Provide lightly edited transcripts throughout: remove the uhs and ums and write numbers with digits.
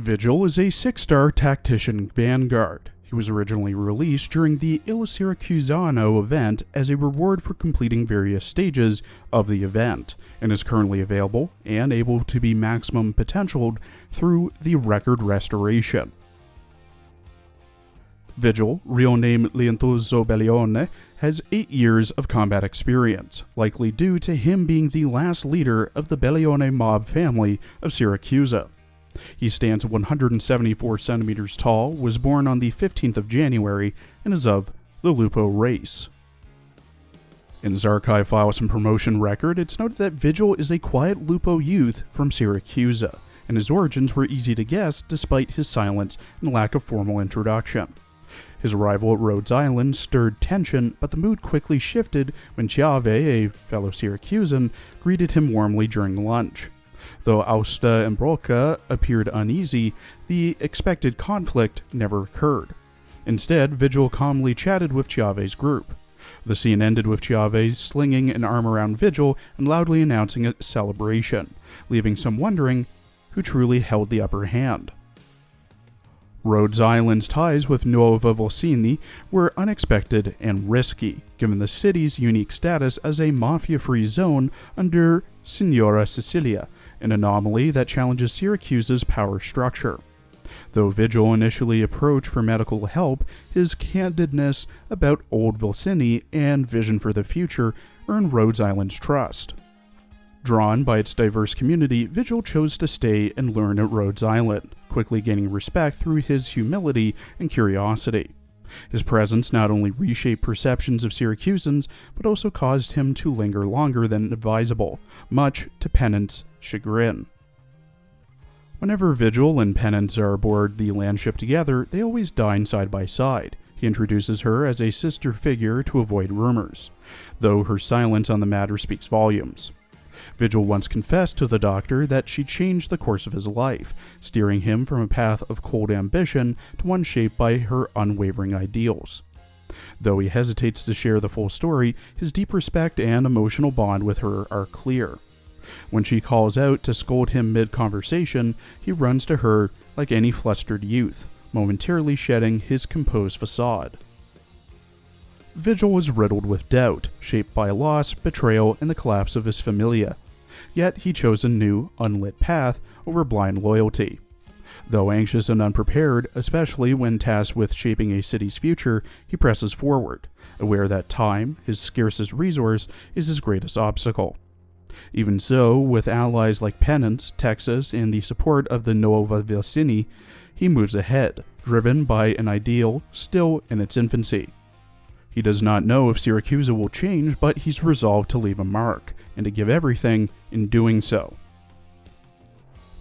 Vigil is a 6-star tactician vanguard. He was originally released during the Il Siracusano event as a reward for completing various stages of the event, and is currently available and able to be maximum potentialed through the record restoration. Vigil, real name Lientoso Bellione, has 8 years of combat experience, likely due to him being the last leader of the Bellione mob family of Siracusa. He stands 174 centimeters tall, was born on the 15th of January, and is of the Lupo race. In his archive files and promotion record, it's noted that Vigil is a quiet Lupo youth from Siracusa, and his origins were easy to guess despite his silence and lack of formal introduction. His arrival at Rhodes Island stirred tension, but the mood quickly shifted when Chiave, a fellow Syracusan, greeted him warmly during lunch. Though Austa and Broca appeared uneasy, the expected conflict never occurred. Instead, Vigil calmly chatted with Chiave's group. The scene ended with Chiave slinging an arm around Vigil and loudly announcing a celebration, leaving some wondering who truly held the upper hand. Rhodes Island's ties with Nuova Volsini were unexpected and risky, given the city's unique status as a mafia-free zone under Signora Sicilia, an anomaly that challenges Syracusa's power structure. Though Vigil initially approached for medical help, his candidness about old Volsini and vision for the future earned Rhodes Island's trust. Drawn by its diverse community, Vigil chose to stay and learn at Rhodes Island, quickly gaining respect through his humility and curiosity. His presence not only reshaped perceptions of Syracusans, but also caused him to linger longer than advisable, much to Pennant's chagrin. Whenever Vigil and Pennant are aboard the landship together, they always dine side by side. He introduces her as a sister figure to avoid rumors, though her silence on the matter speaks volumes. Vigil once confessed to the doctor that she changed the course of his life, steering him from a path of cold ambition to one shaped by her unwavering ideals. Though he hesitates to share the full story, his deep respect and emotional bond with her are clear. When she calls out to scold him mid-conversation, he runs to her like any flustered youth, momentarily shedding his composed facade. Vigil was riddled with doubt, shaped by loss, betrayal, and the collapse of his familia. Yet he chose a new, unlit path over blind loyalty. Though anxious and unprepared, especially when tasked with shaping a city's future, he presses forward, aware that time, his scarcest resource, is his greatest obstacle. Even so, with allies like Pennant, Texas, and the support of the Nuova Volsini, he moves ahead, driven by an ideal still in its infancy. He does not know if Siracusa will change, but he's resolved to leave a mark, and to give everything in doing so.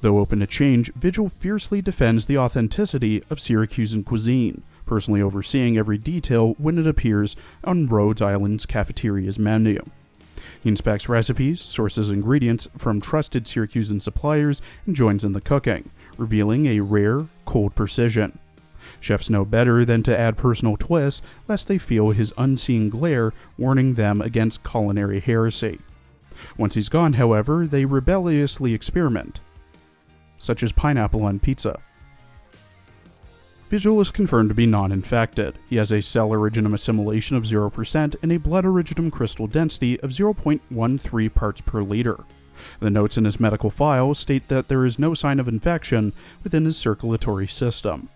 Though open to change, Vigil fiercely defends the authenticity of Syracusan cuisine, personally overseeing every detail when it appears on Rhodes Island's cafeteria's menu. He inspects recipes, sources ingredients from trusted Syracusan suppliers, and joins in the cooking, revealing a rare, cold precision. Chefs know better than to add personal twists, lest they feel his unseen glare warning them against culinary heresy. Once he's gone, however, they rebelliously experiment, such as pineapple on pizza. Vigil is confirmed to be non-infected. He has a cell originum assimilation of 0% and a blood originum crystal density of 0.13 parts per liter. The notes in his medical file state that there is no sign of infection within his circulatory system.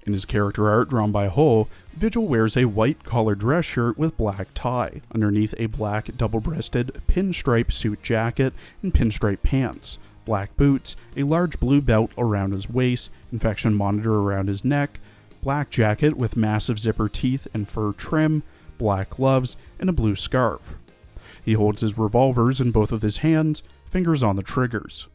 In his character art drawn by Hull, Vigil wears a white collared dress shirt with black tie, underneath a black double-breasted pinstripe suit jacket and pinstripe pants, black boots, a large blue belt around his waist, infection monitor around his neck, black jacket with massive zipper teeth and fur trim, black gloves, and a blue scarf. He holds his revolvers in both of his hands, fingers on the triggers.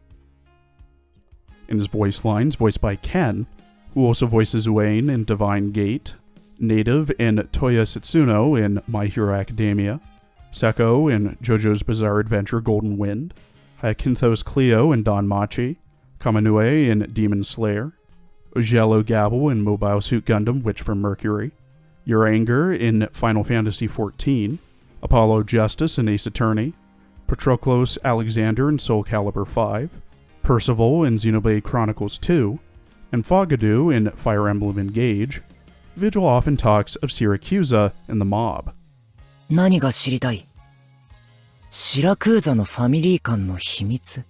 In his voice lines, voiced by Ken, who also voices Uane in Divine Gate, Native in Toya Setsuno in My Hero Academia, Seko in JoJo's Bizarre Adventure Golden Wind, Hyacinthos Cleo in Don Machi, Kamanue in Demon Slayer, Ojello Gabble in Mobile Suit Gundam Witch from Mercury, Uranger in Final Fantasy XIV, Apollo Justice in Ace Attorney, Patroclus Alexander in Soul Calibur 5, Percival in Xenoblade Chronicles 2, and Fogadu in Fire Emblem Engage, Vigil often talks of Syracusa and the mob. 何が知りたい？シラクーザのファミリー間の秘密？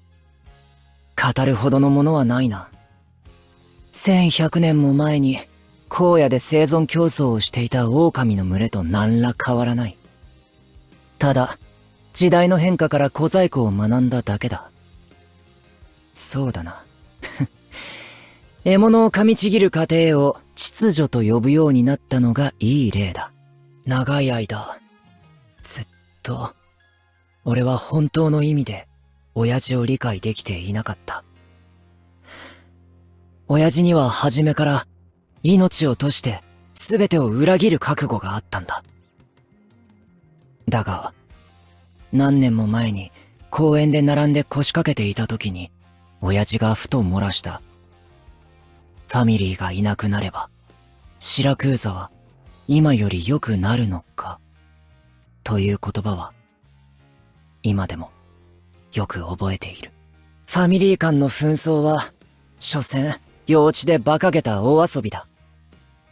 語るほどのものはないな。1100年も前に荒野で生存競争をしていた狼の群れと何ら変わらない。ただ、時代の変化から小細工を学んだだけだ。そうだな。獲物を噛みちぎる過程を秩序と呼ぶようになったのがいい例だ。長い間、ずっと、俺は本当の意味で親父を理解できていなかった。親父には初めから命を賭して全てを裏切る覚悟があったんだ。だが、何年も前に公園で並んで腰掛けていた時に、親父がふと漏らした。ファミリーがいなくなれば、シラクーザは今より良くなるのか、という言葉は、今でもよく覚えている。ファミリー間の紛争は、所詮、幼稚で馬鹿げた大遊びだ。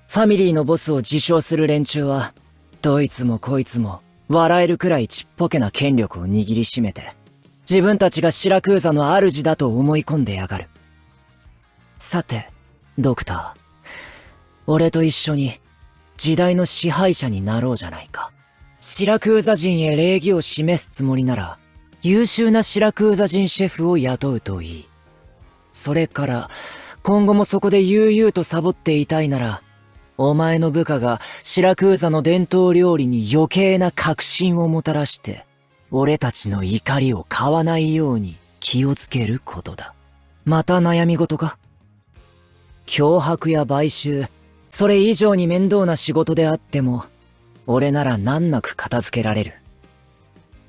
ファミリーのボスを自称する連中は、どいつもこいつも笑えるくらいちっぽけな権力を握りしめて、自分たちがシラクーザの主だと思い込んでやがる。さて、ドクター、俺と一緒に時代の支配者になろうじゃないか。シラクーザ人へ礼儀を示すつもりなら、優秀なシラクーザ人シェフを雇うといい。それから、今後もそこで悠々とサボっていたいなら、お前の部下がシラクーザの伝統料理に余計な革新をもたらして、俺たちの怒りを買わないように気をつけることだ。また悩み事か？脅迫や買収、それ以上に面倒な仕事であっても、俺なら難なく片付けられる。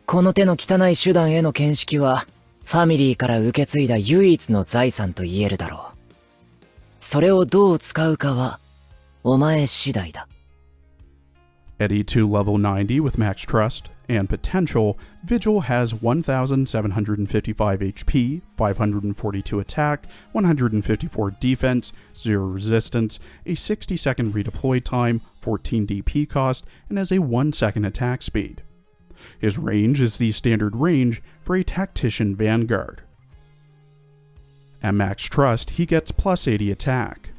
この手の汚い手段への見識は、ファミリーから受け継いだ唯一の財産と言えるだろう。それをどう使うかは、お前次第だ。At E2 level 90 with max trust and potential, Vigil has 1,755 HP, 542 attack, 154 defense, 0 resistance, a 60-second redeploy time, 14 DP cost, and has a 1-second attack speed. His range is the standard range for a Tactician Vanguard. At max trust, he gets plus 80 attack.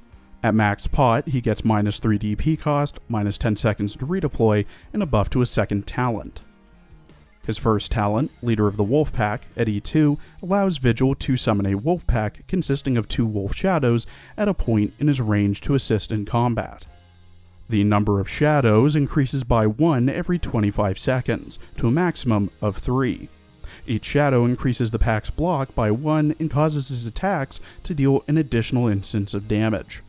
At max pot, he gets minus 3 DP cost, minus 10 seconds to redeploy, and a buff to his second talent. His first talent, Leader of the Wolf Pack, at E2, allows Vigil to summon a wolf pack consisting of 2 wolf shadows at a point in his range to assist in combat. The number of shadows increases by 1 every 25 seconds, to a maximum of 3. Each shadow increases the pack's block by 1 and causes his attacks to deal an additional instance of damage.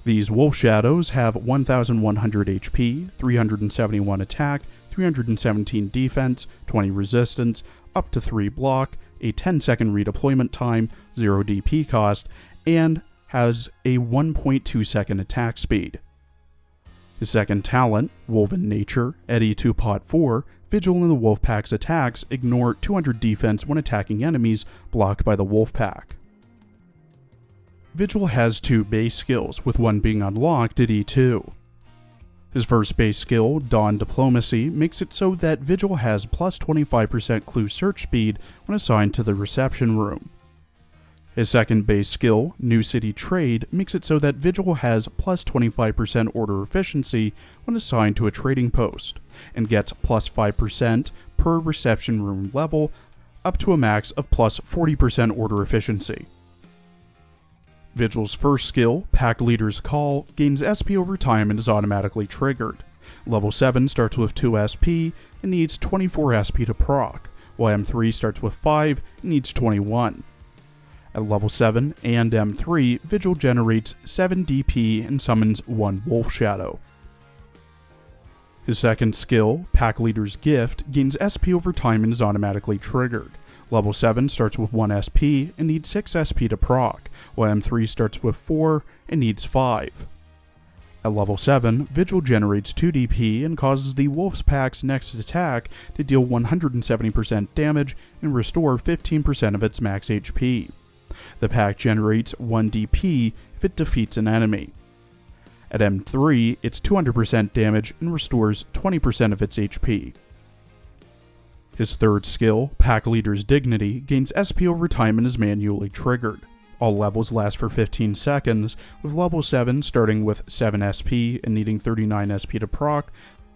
These wolf shadows have 1,100 HP, 371 attack, 317 defense, 20 resistance, up to 3 block, a 10-second redeployment time, 0 DP cost, and has a 1.2 second attack speed. His second talent, Woven Nature, at E2 Pot 4, Vigil and the Wolfpack's attacks ignore 200 defense when attacking enemies blocked by the Wolfpack. Vigil has 2 base skills, with one being unlocked at E2. His first base skill, Dawn Diplomacy, makes it so that Vigil has plus 25% clue search speed when assigned to the reception room. His second base skill, New City Trade, makes it so that Vigil has plus 25% order efficiency when assigned to a trading post, and gets plus 5% per reception room level, up to a max of plus 40% order efficiency. Vigil's first skill, Pack Leader's Call, gains SP over time and is automatically triggered. Level 7 starts with 2 SP and needs 24 SP to proc, while M3 starts with 5 and needs 21. At level 7 and M3, Vigil generates 7 DP and summons 1 Wolf Shadow. His second skill, Pack Leader's Gift, gains SP over time and is automatically triggered. Level 7 starts with 1 SP and needs 6 SP to proc, while M3 starts with 4 and needs 5. At level 7, Vigil generates 2 DP and causes the Wolf's Pack's next attack to deal 170% damage and restore 15% of its max HP. The pack generates 1 DP if it defeats an enemy. At M3, it's 200% damage and restores 20% of its HP. His third skill, Pack Leader's Dignity, gains SP over time and is manually triggered. All levels last for 15 seconds, with level 7 starting with 7 SP and needing 39 SP to proc,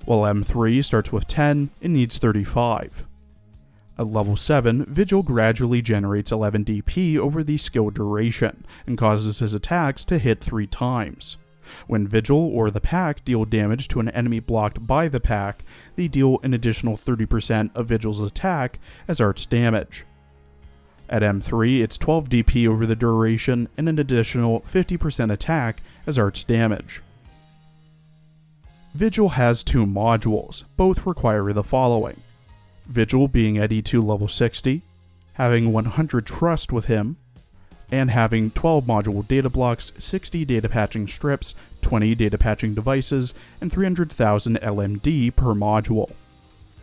while M3 starts with 10 and needs 35. At level 7, Vigil gradually generates 11 DP over the skill duration, and causes his attacks to hit 3 times. When Vigil or the pack deal damage to an enemy blocked by the pack, they deal an additional 30% of Vigil's attack as arts damage. At M3, it's 12 DP over the duration and an additional 50% attack as arts damage. Vigil has 2 modules, both require the following: Vigil being at E2 level 60, having 100 trust with him, and having 12 module data blocks, 60 data patching strips, 20 data patching devices, and 300,000 LMD per module.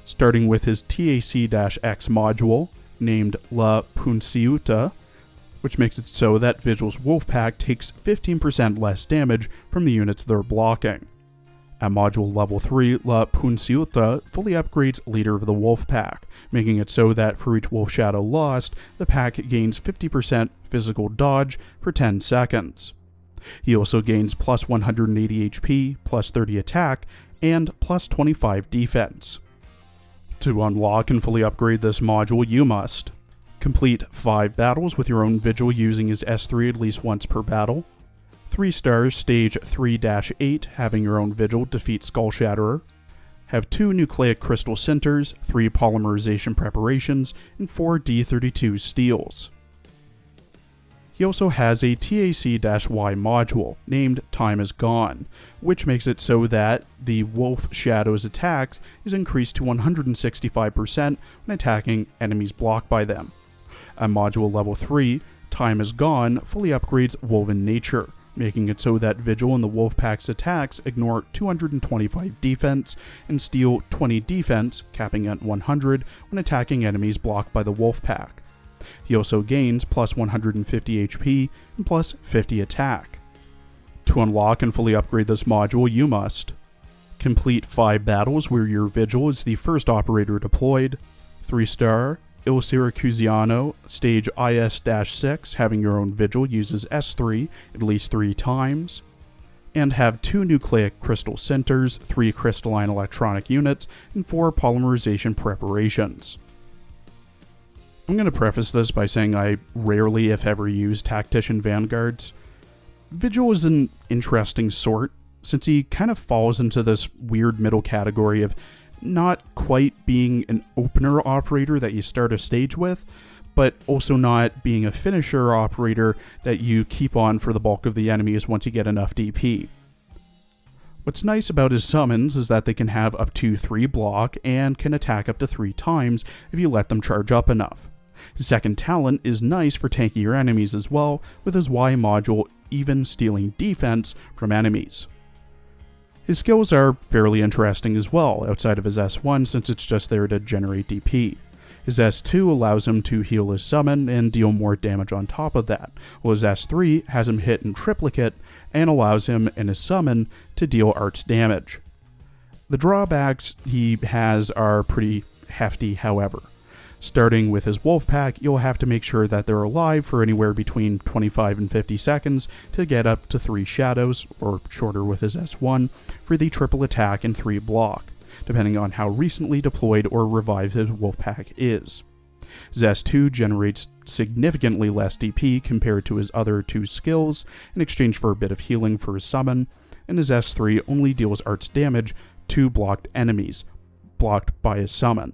Starting with his TAC-X module, named La Punciuta, which makes it so that Vigil's Wolfpack takes 15% less damage from the units they're blocking. At module level 3, La Punciuta fully upgrades Leader of the Wolfpack, making it so that for each Wolf Shadow lost, the pack gains 50% physical dodge for 10 seconds. He also gains plus 180 HP, plus 30 attack, and plus 25 defense. To unlock and fully upgrade this module, you must complete 5 battles with your own Vigil using his S3 at least once per battle, 3 stars stage 3-8 having your own Vigil defeat Skull Shatterer, have 2 nucleic crystal centers, 3 polymerization preparations, and 4 D32 steals. He also has a TAC-Y module, named Time Is Gone, which makes it so that the Wolf Shadow's attacks is increased to 165% when attacking enemies blocked by them. At module level 3, Time Is Gone fully upgrades Woven Nature, making it so that Vigil and the Wolfpack's attacks ignore 225 defense and steal 20 defense, capping at 100 when attacking enemies blocked by the Wolfpack. He also gains plus 150 HP and plus 50 attack. To unlock and fully upgrade this module, you must complete 5 battles where your Vigil is the first operator deployed, 3-star Il Syracusiano, stage IS-6, having your own Vigil uses S3 at least 3 times, and have 2 nucleic crystal centers, 3 crystalline electronic units, and 4 polymerization preparations. I'm going to preface this by saying I rarely, if ever, use Tactician Vanguards. Vigil is an interesting sort, since he kind of falls into this weird middle category of not quite being an opener operator that you start a stage with, but also not being a finisher operator that you keep on for the bulk of the enemies once you get enough DP. What's nice about his summons is that they can have up to 3 block and can attack up to 3 times if you let them charge up enough. His second talent is nice for tankier enemies as well, with his Y module even stealing defense from enemies. His skills are fairly interesting as well, outside of his S1 since it's just there to generate DP. His S2 allows him to heal his summon and deal more damage on top of that, while his S3 has him hit in triplicate and allows him in his summon to deal arts damage. The drawbacks he has are pretty hefty, however. Starting with his Wolfpack, you'll have to make sure that they're alive for anywhere between 25 and 50 seconds to get up to 3 shadows, or shorter with his S1, for the triple attack and 3 block, depending on how recently deployed or revived his Wolfpack is. His S2 generates significantly less DP compared to his other 2 skills in exchange for a bit of healing for his summon, and his S3 only deals arts damage to blocked enemies, blocked by his summon.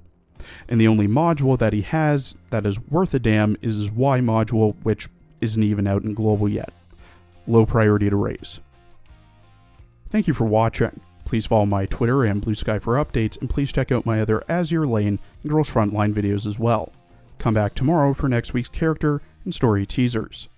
And the only module that he has that is worth a damn is his Y module, which isn't even out in global yet. Low priority to raise. Thank you for watching. Please follow my Twitter and Blue Sky for updates, and please check out my other Azure Lane and Girls Frontline videos as well. Come back tomorrow for next week's character and story teasers.